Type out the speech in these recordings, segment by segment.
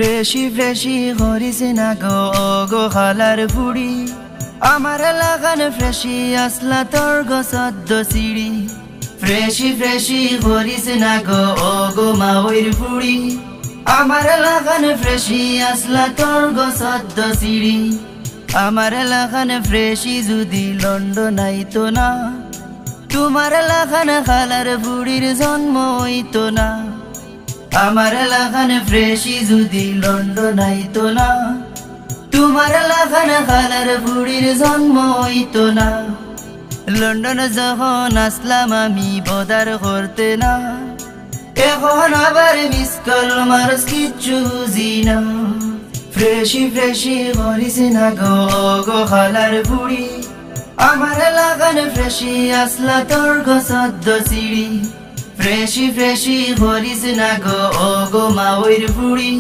ফ্রেশি ফ্রেশি করিস না গো খালার ফুড়ি আমার লাগান ফ্রেশি আসলা তোর গো সদ্য সিঁড়ি ফ্রেশি ফ্রেশি করিস না গো মাওইর ফুড়ি আমার লাগান ফ্রেশি আসলা তোর গো সদ্য সিঁড়ি আমার লাগান ফ্রেশি যদি লন্ডন আইতো না তোমার লাগান খালার বুড়ির জন্ম হইতো না আমার লাগান ফ্রেশি যদি লন্ডন আইতো না তোমার লাগান খালার বুড়ির জন্ম হইতো না লন্ডন যখন আসলাম আমি বদার করতে না এখন আবার মিস কল মারস কিচ্ছু বুঝি না ফ্রেশি ফ্রেশি করিস না গো খালার বুড়ি আমার লাগান ফ্রেশি আসলা তোর গো সদ্য সিঁড়ি ফ্রেশি ফ্রেশি করিস না গো মাওইর ফুড়ি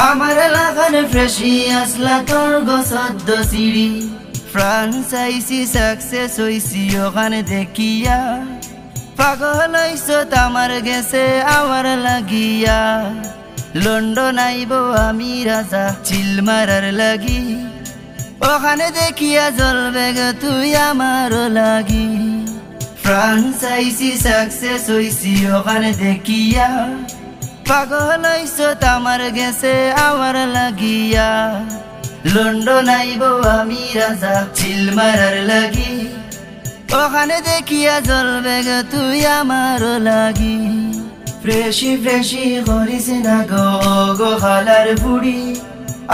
আমার লাগান ফ্রেশি আসলা তোর গো সদ্য সিঁড়ি ফ্রান্স আইসি সাকসেস হইসি ওখানে দেখিয়া পাগল হইস আমার গেছে আমার লাগিয়া লন্ডন আইব আমি রাজা চিল মারার লাগি ওখানে দেখিয়া জ্বলবে গো তুই আমারও লাগি ফ্রান্স আইসি সাকসেস হইসি ওখানে দেখিয়া পাগল হইস আমার গেছে আমার লাগিয়া লন্ডন আইব আমি রাজা চিল মারার লাগি ওখানে দেখিয়া জ্বলবে গো তুই আমারও লাগি ফ্রেশি ফ্রেশি করিস না গো খালার বুড়ি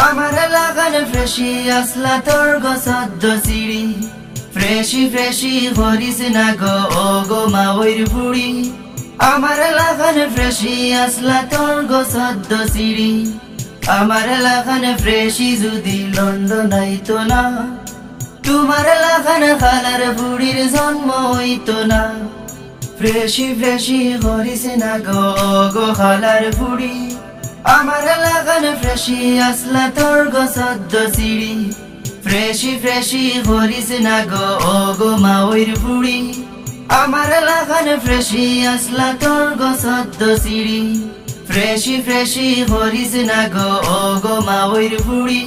আমার লাগান ফ্রেশি আসলা তোর গো সদ্য সিঁড়ি ফ্রেশি ফ্রেশি করিস না গো মাওইর ফুড়ি আমার লাগান ফ্রেশি আসলা তোর গো সদ্য সিঁড়ি আমার লাগান ফ্রেশি যদি লন্ডন আইতো না তোমার লাগান খালার বুড়ির জন্ম হইতো না ফ্রেশি ফ্রেশি করিস না গো খালার বুড়ি আমার লাগান ফ্রেশি আসলা তোর গো সদ্য সিঁড়ি ফ্রেশি ফ্রেশি করিস না গো মাওইর ফুড়ি আমার লাগান ফ্রেশি আসলা তোর গো সদ্য সিঁড়ি ফ্রেশি ফ্রেশি করিস না গো মাওইর ফুড়ি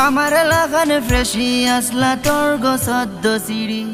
আমার লাগান ফ্রেশি আসলা তোর গো সদ্য সিঁড়ি।